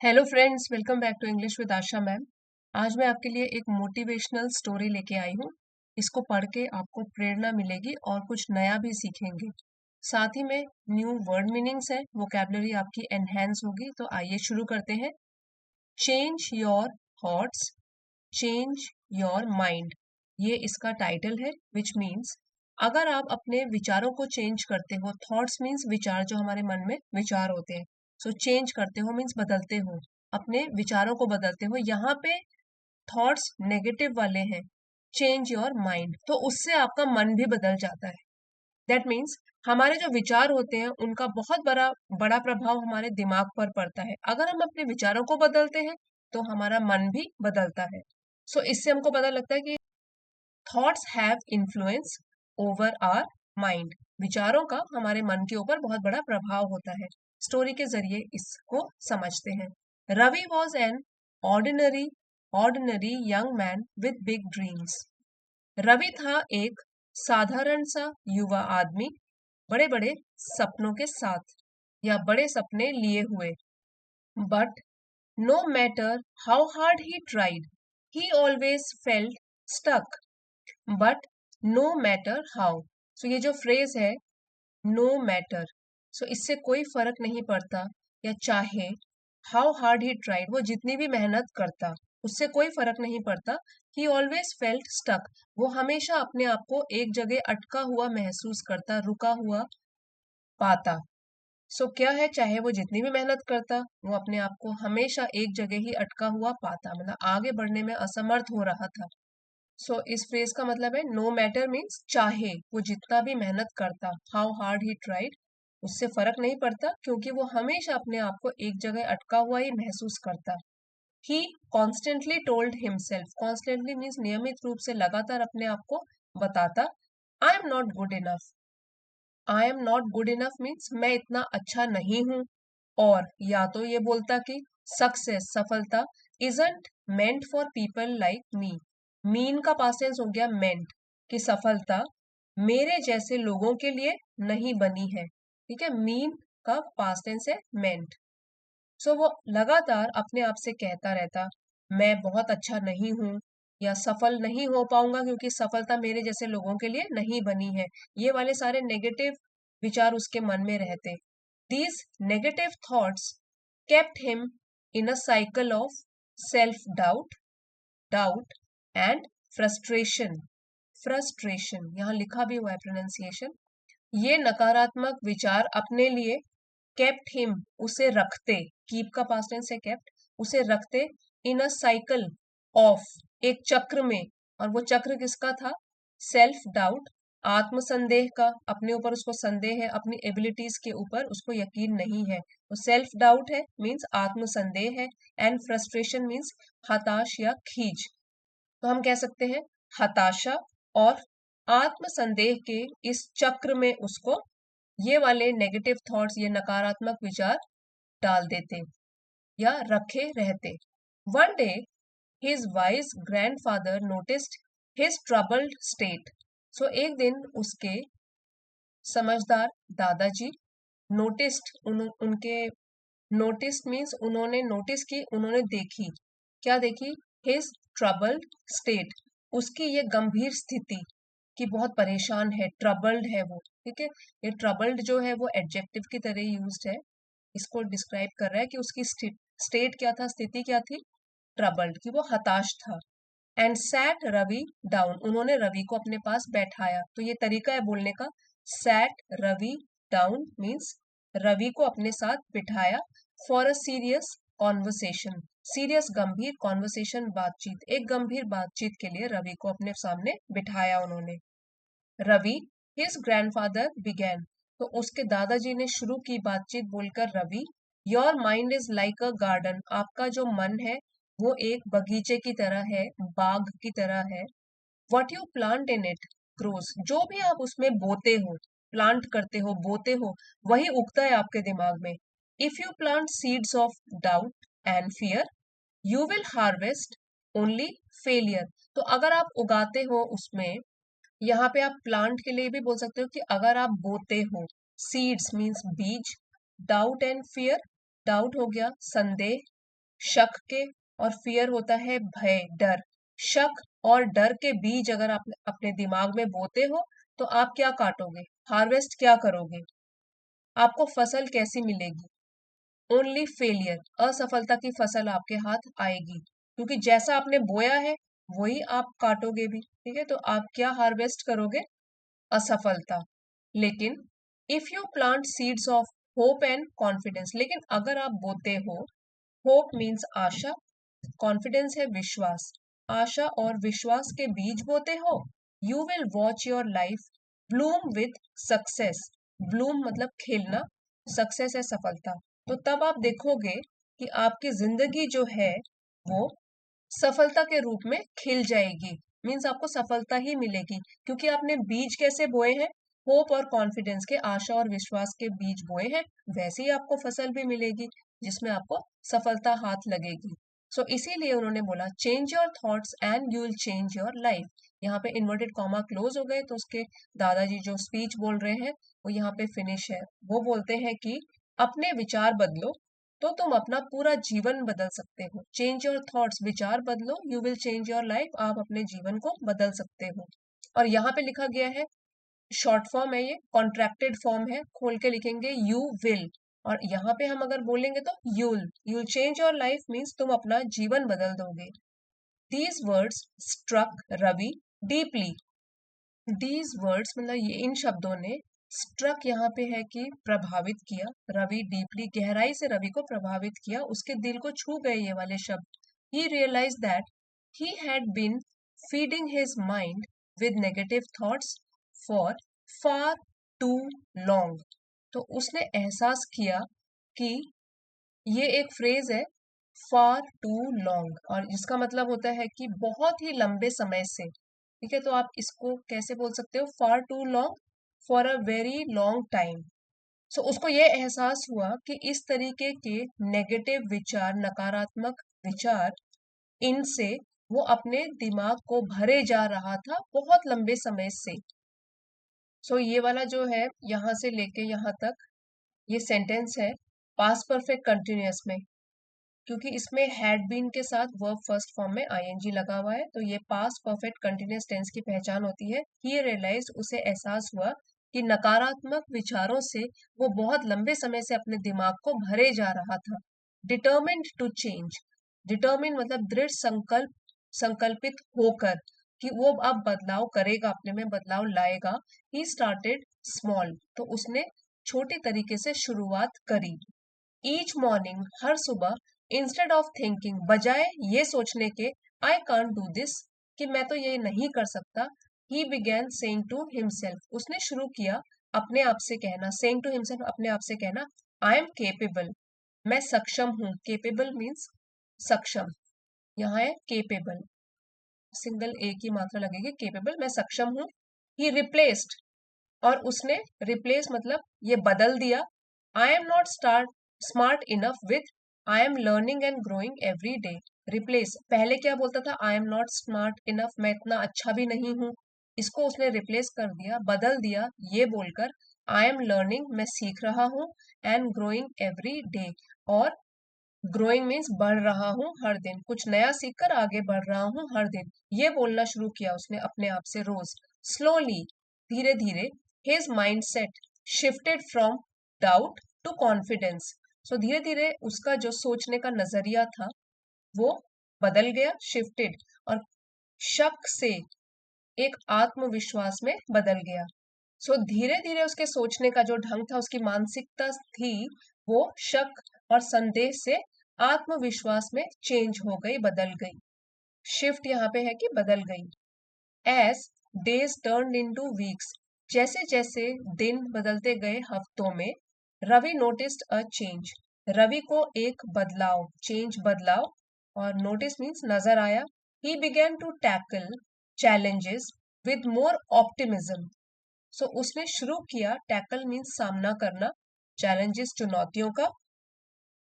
Hello friends, welcome back to English with Asha ma'am. आज मैं आपके लिए एक मोटिवेशनल स्टोरी लेके आई हूँ। इसको पढ़ के आपको प्रेरणा मिलेगी और कुछ नया भी सीखेंगे। साथ ही में न्यू वर्ड मीनिंग्स है, वोकैबुलरी आपकी एनहेंस होगी। तो आइए शुरू करते हैं। Change your thoughts, change your mind, ये इसका टाइटल है। विच मीन्स अगर आप अपने विचारों को चेंज करते हो, थॉट्स मीन्स विचार, जो हमारे मन में विचार होते हैं। सो चेंज करते हो मीन्स बदलते हो, अपने विचारों को बदलते हो। यहाँ पे थॉट्स नेगेटिव वाले हैं, चेंज योर माइंड, तो उससे आपका मन भी बदल जाता है। दैट मीन्स हमारे जो विचार होते हैं उनका बहुत बड़ा बड़ा प्रभाव हमारे दिमाग पर पड़ता है। अगर हम अपने विचारों को बदलते हैं तो हमारा मन भी बदलता है। सो इससे हमको पता लगता है कि thoughts have influence over our mind, विचारों का हमारे मन के ऊपर बहुत बड़ा प्रभाव होता है। स्टोरी के जरिए इसको समझते हैं। Ravi was an ordinary ordinary young man with big dreams. Ravi था एक साधारण सा युवा आदमी, बड़े बड़े सपनों के साथ, या बड़े सपने लिए हुए। But no matter how hard he tried, he always felt stuck. But no matter how, so ये जो फ्रेज है, नो मैटर, सो इससे कोई फर्क नहीं पड़ता, या चाहे हाउ हार्ड ही ट्राइड, वो जितनी भी मेहनत करता उससे कोई फर्क नहीं पड़ता। ही ऑलवेज फेल्ट स्टक, वो हमेशा अपने आप को एक जगह अटका हुआ महसूस करता, रुका हुआ पाता। सो क्या है, चाहे वो जितनी भी मेहनत करता, वो अपने आप को हमेशा एक जगह ही अटका हुआ पाता, मतलब आगे बढ़ने में असमर्थ हो रहा था। सो इस फ्रेज का मतलब है नो मैटर मीन्स चाहे वो जितना भी मेहनत करता, हाउ हार्ड ही ट्राइड, उससे फर्क नहीं पड़ता, क्योंकि वो हमेशा अपने आप को एक जगह अटका हुआ ही महसूस करता। He constantly told himself, constantly means नियमित रूप से, लगातार अपने आप को बताता, I am not good enough. I am not good enough means मैं इतना अच्छा नहीं हूं। और या तो ये बोलता कि सक्सेस, सफलता, isn't meant for people like me. Mean का पास्ट टेंस हो गया मेंट, कि सफलता मेरे जैसे लोगों के लिए नहीं बनी है। ठीक है, मीन का पास्ट टेंस है मेंट। सो वो लगातार अपने आप से कहता रहता, मैं बहुत अच्छा नहीं हूँ, या सफल नहीं हो पाऊंगा क्योंकि सफलता मेरे जैसे लोगों के लिए नहीं बनी है। ये वाले सारे नेगेटिव विचार उसके मन में रहते। These negative thoughts kept him in a cycle of self doubt, doubt and frustration. Frustration यहाँ लिखा भी हुआ है, प्रोनाउंसिएशन। ये नकारात्मक विचार अपने लिए केप्ट हिम, उसे रखते, कीप का पास्ट टेंस है केप्ट, उसे रखते इन अ साइकिल ऑफ, एक चक्र में। और वो चक्र किसका था? सेल्फ डाउट, आत्मसंदेह का, अपने ऊपर उसको संदेह है, अपनी एबिलिटीज के ऊपर उसको यकीन नहीं है, तो सेल्फ डाउट है मीन्स आत्मसंदेह है। एंड फ्रस्ट्रेशन मीन्स हताश या खीज। तो हम कह सकते हैं हताशा और आत्मसंदेह के इस चक्र में उसको ये वाले नेगेटिव थॉट्स, ये नकारात्मक विचार डाल देते या रखे रहते। One day his wise grandfather noticed his troubled state. So एक दिन उसके समझदार दादाजी नोटिस्ड, उनके नोटिस मीन्स उन्होंने नोटिस की, उन्होंने देखी, क्या देखी? हिज ट्रबल्ड स्टेट, उसकी ये गंभीर स्थिति, कि बहुत परेशान है, ट्रबल्ड है वो। ठीक है, ये ट्रबल्ड जो है वो एडजेक्टिव की तरह यूज्ड है, इसको डिस्क्राइब कर रहा है कि उसकी स्टेट क्या था, स्थिति क्या थी? ट्रबल्ड, कि वो हताश था। एंड सैट रवि डाउन, उन्होंने रवि को अपने पास बैठाया। तो ये तरीका है बोलने का, sat Ravi down means Ravi को अपने साथ बिठाया। For a serious conversation, serious गंभीर, कॉन्वर्सेशन बातचीत, एक गंभीर बातचीत के लिए रवि को अपने सामने बिठाया उन्होंने। रवि हिज ग्रैंडफादर बिगैन, तो उसके दादाजी ने शुरू की बातचीत बोलकर, Ravi your mind is like a garden, आपका जो मन है वो एक बगीचे की तरह है, बाग की तरह है। What you plant in it grows, जो भी आप उसमें बोते हो, प्लांट करते हो, बोते हो, वही उगता है आपके दिमाग में। If you plant seeds of doubt and fear, you will harvest only failure. तो अगर आप उगाते हो उसमें, यहाँ पे आप प्लांट के लिए भी बोल सकते हो कि अगर आप बोते हो, सीड्स मीन्स बीज, डाउट एंड फियर, डाउट हो गया संदेह, शक के, और फियर होता है भय, डर। शक और डर के बीज अगर आप अपने दिमाग में बोते हो तो आप क्या काटोगे, हार्वेस्ट क्या करोगे, आपको फसल कैसी मिलेगी? ओनली फेलियर, असफलता की फसल आपके हाथ आएगी, क्योंकि जैसा आपने बोया है वही आप काटोगे भी। ठीक है, तो आप क्या हार्वेस्ट करोगे, असफलता। लेकिन if you plant seeds of hope and confidence, लेकिन अगर आप बोते हो, होप मीन्स आशा, कॉन्फिडेंस है विश्वास, आशा और विश्वास के बीज बोते हो, you will watch your life Bloom with success. Bloom मतलब खिलना, सक्सेस है सफलता। तो तब आप देखोगे कि आपकी जिंदगी जो है वो सफलता के रूप में खिल जाएगी, मीन्स आपको सफलता ही मिलेगी, क्योंकि आपने बीज कैसे बोए हैं, होप और कॉन्फिडेंस के, आशा और विश्वास के बीज बोए हैं, वैसे ही आपको फसल भी मिलेगी जिसमें आपको सफलता हाथ लगेगी। सो इसीलिए उन्होंने बोला change your thoughts and you will change your life. यहाँ पे इन्वर्टेड कॉमा क्लोज हो गए, तो उसके दादाजी जो स्पीच बोल रहे हैं वो यहाँ पे फिनिश है। वो बोलते हैं कि अपने विचार बदलो तो तुम अपना पूरा जीवन बदल सकते हो। चेंज योर थॉट्स, विचार बदलो, you will change your life, आप अपने जीवन को बदल सकते हो। और यहाँ पे लिखा गया है, शॉर्ट फॉर्म है, ये कॉन्ट्रैक्टेड फॉर्म है, खोल के लिखेंगे यू विल, और यहाँ पे हम अगर बोलेंगे तो you'll change your life means तुम अपना जीवन बदल दोगे। These words struck Ravi deeply. These words मतलब ये इन शब्दों ने, स्ट्रक यहाँ पे है कि प्रभावित किया, रवि डीपली गहराई से रवि को प्रभावित किया, उसके दिल को छू गए ये वाले शब्द। He realize that he had been feeding his mind with negative thoughts for far too long. तो उसने एहसास किया कि ये एक फ्रेज है, फार टू लॉन्ग, और जिसका मतलब होता है कि बहुत ही लंबे समय से। ठीक है, तो आप इसको कैसे बोल सकते हो, far too long, for a very long time. So उसको ये एहसास हुआ कि इस तरीके के नेगेटिव विचार, नकारात्मक विचार, इनसे वो अपने दिमाग को भरे जा रहा था बहुत लंबे समय से। सो ये वाला जो है यहाँ से लेके यहाँ तक ये सेंटेंस है पास्ट परफेक्ट कंटिन्यूअस में, क्योंकि इसमें हैड बीन के साथ वर्ब फर्स्ट फॉर्म में आईएनजी लगा हुआ है, तो ये पास्ट परफेक्ट कंटिन्यूअस टेंस की पहचान होती है। ही रियलाइज, उसे एहसास हुआ कि नकारात्मक विचारों से वो बहुत लंबे समय से अपने दिमाग को भरे जा रहा था। डिटर्मिन्ड टू चेंज, डिटर्मिन मतलब दृढ़ संकल्प, संकल्पित होकर कि वो अब बदलाव करेगा, अपने में बदलाव लाएगा। ही स्टार्टेड स्मॉल, तो उसने छोटे तरीके से शुरुआत करी। ईच मॉर्निंग, हर सुबह, इंस्टेड ऑफ थिंकिंग, बजाय ये सोचने के आई कांट डू दिस, कि मैं तो ये नहीं कर सकता, he began saying to himself, उसने शुरू किया अपने आप से कहना, सेइंग टू हिमसेल्फ अपने आप से कहना, आई एम केपेबल, मैं सक्षम हूँ। केपेबल मीन्स सक्षम, यहाँ है केपेबल, सिंगल ए की मात्रा लगेगी, केपेबल, मैं सक्षम हूँ। ही रिप्लेस्ड, और उसने रिप्लेस मतलब ये बदल दिया, आई am not smart enough with I am learning and growing every day. Replace, पहले क्या बोलता था, आई एम नॉट स्मार्ट इनफ, मैं इतना अच्छा भी नहीं हूँ, इसको उसने रिप्लेस कर दिया, बदल दिया ये बोलकर, आई एम लर्निंग, मैं सीख रहा हूँ, एंड ग्रोइंग एवरी डे, और ग्रोइंग मीन्स बढ़ रहा हूँ हर दिन, कुछ नया सीखकर आगे बढ़ रहा हूँ हर दिन, ये बोलना शुरू किया उसने अपने आप से रोज। स्लोली, धीरे धीरे, his mind set shifted from doubt to confidence, so धीरे धीरे उसका जो सोचने का नजरिया था वो बदल गया, शिफ्टेड, और शक से एक आत्मविश्वास में बदल गया। सो धीरे धीरे उसके सोचने का जो ढंग था, उसकी मानसिकता थी, वो शक और संदेह से आत्मविश्वास में चेंज हो गई, बदल गई। शिफ्ट यहाँ पे है कि बदल गई। As days turn into weeks, जैसे जैसे दिन बदलते गए हफ्तों में, Ravi noticed a change, Ravi को एक बदलाव, चेंज बदलाव, और नोटिस मीन्स नजर आया। He began to tackle challenges with more optimism, so उसने शुरू किया, टैकल मीन्स सामना करना, चैलेंजेस चुनौतियों का,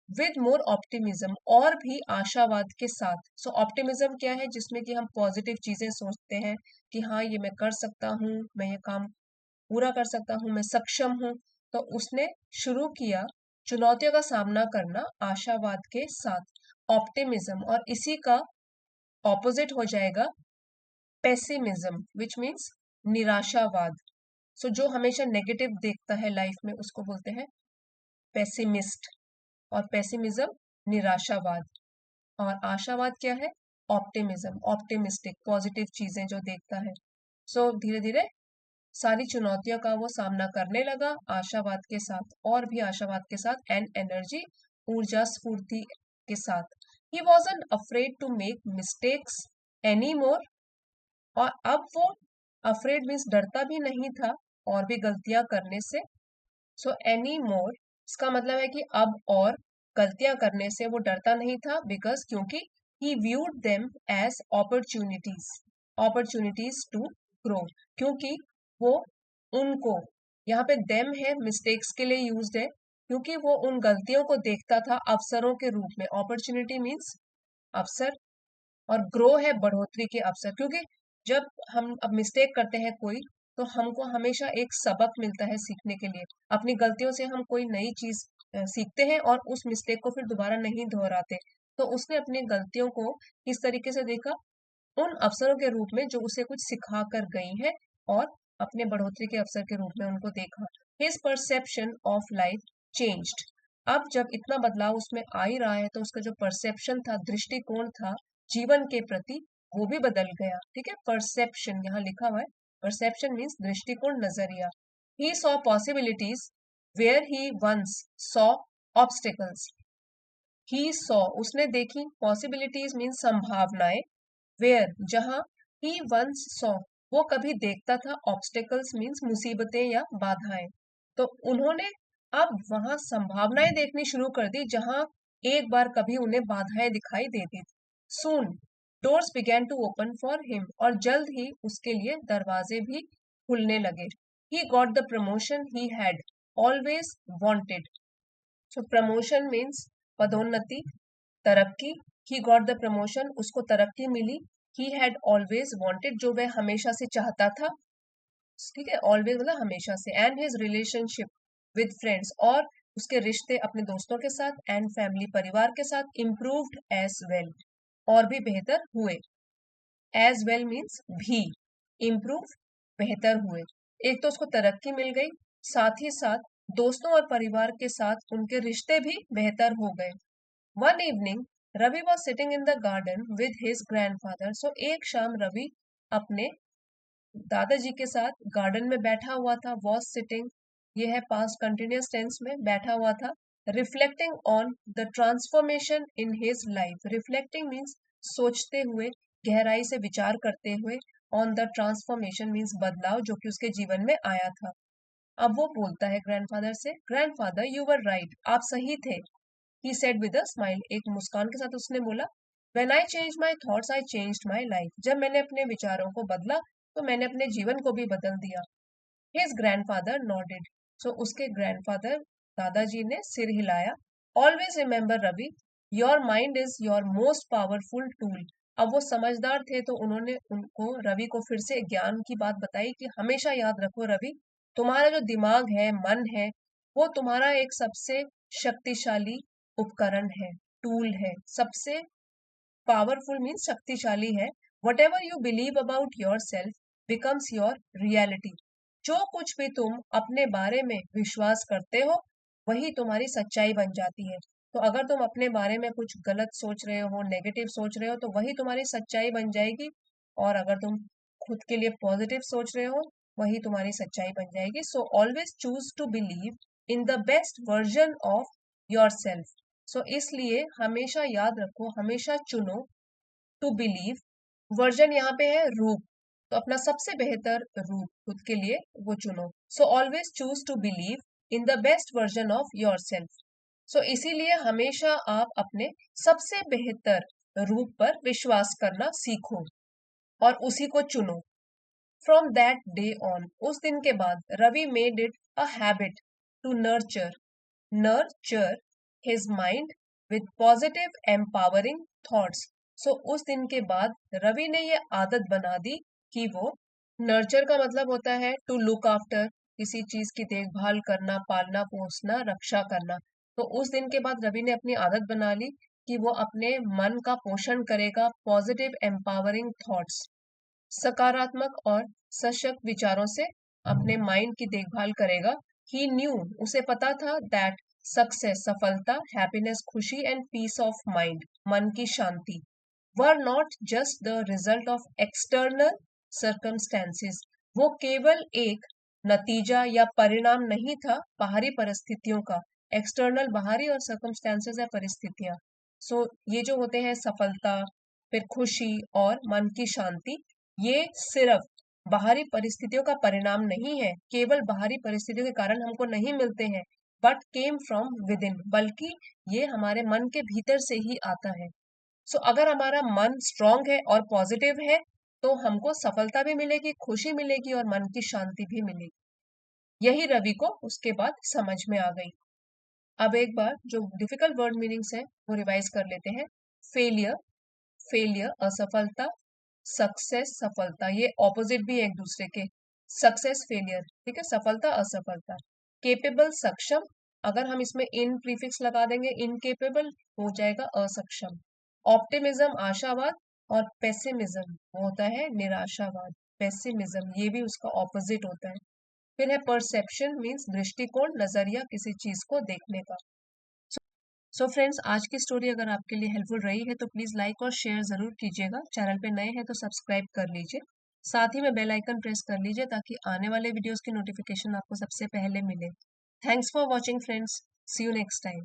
विद मोर ऑप्टिमिज्म और भी आशावाद के साथ। सो ऑप्टिमिज्म क्या है, जिसमें कि हम पॉजिटिव चीजें सोचते हैं कि हाँ ये मैं कर सकता हूँ, मैं ये काम पूरा कर सकता हूँ, मैं सक्षम हूँ। तो उसने शुरू किया चुनौतियों का सामना करना आशावाद के साथ, ऑप्टिमिज्म, और इसी का ऑपोजिट हो जाएगा पेसिमिज्म, विच मीन्स निराशावाद। सो जो हमेशा नेगेटिव देखता है लाइफ में उसको बोलते हैं पेसिमिस्ट, और पेसिमिज्म निराशावाद, और आशावाद क्या है? ऑप्टिमिज्म, ऑप्टिमिस्टिक, पॉजिटिव चीजें जो देखता है। सो धीरे धीरे सारी चुनौतियों का वो सामना करने लगा आशावाद के साथ, और भी आशावाद के साथ, एंड एनर्जी, ऊर्जा स्फूर्ति के साथ। He wasn't afraid to make mistakes any more, और अब वो अफ्रेड मीन्स डरता भी नहीं था और भी गलतियां करने से। सो एनी मोर इसका मतलब है कि अब और गलतियां करने से वो डरता नहीं था, बिकॉज क्योंकि he viewed them as opportunities, opportunities to grow, क्योंकि वो उनको, यहाँ पे देम है मिस्टेक्स के लिए यूज्ड है, क्योंकि वो उन गलतियों को देखता था अवसरों के रूप में। अपॉर्चुनिटी मीन्स अवसर, और ग्रो है बढ़ोतरी के अवसर, क्योंकि जब हम अब मिस्टेक करते हैं कोई, तो हमको हमेशा एक सबक मिलता है सीखने के लिए। अपनी गलतियों से हम कोई नई चीज सीखते हैं और उस मिस्टेक को फिर दोबारा नहीं दोहराते। तो उसने अपनी गलतियों को इस तरीके से देखा, उन अवसरों के रूप में जो उसे कुछ सिखा कर गई है, और अपने बढ़ोतरी के अवसर के रूप में उनको देखा। His perception of life changed. अब जब इतना बदलाव उसमें आ ही रहा है, तो उसका जो परसेप्शन था, दृष्टिकोण था जीवन के प्रति, वो भी बदल गया। ठीक है, परसेप्शन यहाँ लिखा हुआ है, परसेप्शन मीन्स दृष्टिकोण, नजरिया। He saw possibilities where he once saw obstacles. He saw उसने देखी, पॉसिबिलिटीज मीन्स संभावनाएं, वेयर जहां, ही वंस सॉ वो कभी देखता था, ऑब्स्टिकल्स मीन्स मुसीबतें या बाधाएं। तो उन्होंने अब वहां संभावनाएं देखनी शुरू कर दी, जहां एक बार कभी उन्हें बाधाएं दिखाई देती थी। Soon doors began to open for him, और जल्द ही उसके लिए दरवाजे भी खुलने लगे। He got the promotion he had always wanted. So promotion means पदोन्नति, तरक्की। ही गॉट द प्रमोशन उसको तरक्की मिली। ही हैड ऑलवेज वांटेड जो वह हमेशा से चाहता था। ठीक है, ऑलवेज मतलब हमेशा से। And his relationship with friends, और उसके रिश्ते अपने दोस्तों के साथ, एंड फैमिली परिवार के साथ, इम्प्रूव्ड एज वेल और भी बेहतर हुए। एज वेल मीन्स भी, इम्प्रूव बेहतर हुए। एक तो उसको तरक्की मिल गई, साथ ही साथ दोस्तों और परिवार के साथ उनके रिश्ते भी बेहतर हो गए। One evening Ravi was sitting in the garden with his grandfather. So एक शाम रवि अपने दादाजी के साथ गार्डन में बैठा हुआ था। वॉज सिटिंग ये है पास्ट कंटिन्यूअस टेंस में, बैठा हुआ था। Reflecting on the transformation in his life. Reflecting means सोचते हुए, गहराई से विचार करते हुए। ऑन द ट्रांसफॉर्मेशन मीन्स बदलाव जो कि उसके जीवन में आया था। अब वो बोलता है ग्रैंडफादर से, ग्रैंडफादर यू वर राइट, आप सही थे। He said with a smile, एक मुस्कान के साथ उसने बोला। When I change my thoughts I changed my life, जब मैंने अपने विचारों को बदला तो मैंने अपने जीवन को भी बदल दिया। His grandfather nodded. सो उसके ग्रैंडफादर दादाजी ने सिर हिलाया। Always remember Ravi, your mind is your most powerful tool. अब वो समझदार थे, तो उन्होंने उनको, रवि को फिर से ज्ञान की बात बताई कि हमेशा याद रखो रवि, तुम्हारा जो दिमाग है, मन है, वो तुम्हारा एक सबसे शक्तिशाली उपकरण है, टूल है, सबसे पावरफुल मीन्स शक्तिशाली है। What ever you believe about your self becomes your reality. जो कुछ भी तुम अपने बारे में विश्वास करते हो, वही तुम्हारी सच्चाई बन जाती है। तो अगर तुम अपने बारे में कुछ गलत सोच रहे हो, नेगेटिव सोच रहे हो, तो वही तुम्हारी सच्चाई बन जाएगी। और अगर तुम खुद के लिए पॉजिटिव सोच रहे हो, वही तुम्हारी सच्चाई बन जाएगी। So always choose to believe in the best version of yourself. So इसलिए हमेशा याद रखो, हमेशा चुनो टू बिलीव, वर्जन यहाँ पे है रूप, तो अपना सबसे बेहतर रूप खुद के लिए वो चुनो। So always choose to believe in the best version of yourself. So इसीलिए हमेशा आप अपने सबसे बेहतर रूप पर विश्वास करना सीखो और उसी को चुनो। फ्रॉम दैट डे ऑन, उस दिन के बाद Ravi made it a habit to nurture his mind with positive empowering thoughts। So उस दिन के बाद रवि ने ये आदत बना दी कि वो, नर्चर का मतलब होता है टू लुक आफ्टर, किसी चीज की देखभाल करना, पालना पोसना, रक्षा करना। तो उस दिन के बाद रवि ने अपनी आदत बना ली कि वो अपने मन का पोषण करेगा पॉजिटिव एम्पावरिंग थॉट्स, सकारात्मक और सशक्त विचारों से अपने माइंड की देखभाल करेगा। ही न्यू, उसे पता था दैट सक्सेस, सफलता, हैप्पीनेस, खुशी एंड पीस ऑफ माइंड, मन की शांति, were not just the result of external circumstances, वो केवल एक नतीजा या परिणाम नहीं था बाहरी परिस्थितियों का। एक्सटर्नल, बाहरी, और सर्कमस्टेंसेस है परिस्थितियां। सो ये जो होते हैं सफलता, फिर खुशी और मन की शांति, ये सिर्फ बाहरी परिस्थितियों का परिणाम नहीं है, केवल बाहरी परिस्थितियों के कारण हमको नहीं मिलते हैं, but came from with in, बल्कि ये हमारे मन के भीतर से ही आता है। सो अगर हमारा मन स्ट्रांग है और पॉजिटिव है तो हमको सफलता भी मिलेगी, खुशी मिलेगी और मन की शांति भी मिलेगी। यही रवि को उसके बाद समझ में आ गई। अब एक बार जो डिफिकल्ट वर्ड मीनिंग्स है वो रिवाइज कर लेते हैं। फेलियर, फेलियर असफलता, सक्सेस सफलता, ये ऑपोजिट भी है एक दूसरे के। सक्सेस फेलियर, ठीक है, सफलता असफलता। केपेबल सक्षम, अगर हम इसमें इन प्रीफिक्स लगा देंगे, इनकेपेबल हो जाएगा असक्षम। ऑप्टिमिज्म आशावाद, और पेसिमिज्म वो होता है निराशावाद, पेसिमिज्म ये भी उसका ऑपोजिट होता है। फिर है परसेप्शन, मीन्स दृष्टिकोण, नजरिया किसी चीज को देखने का। सो फ्रेंड्स, आज की स्टोरी अगर आपके लिए हेल्पफुल रही है तो प्लीज लाइक और शेयर जरूर कीजिएगा। चैनल पे नए हैं तो सब्सक्राइब कर लीजिए, साथ ही में बेल आइकन प्रेस कर लीजिए ताकि आने वाले वीडियोस की नोटिफिकेशन आपको सबसे पहले मिले। Thanks for watching friends, see you next time.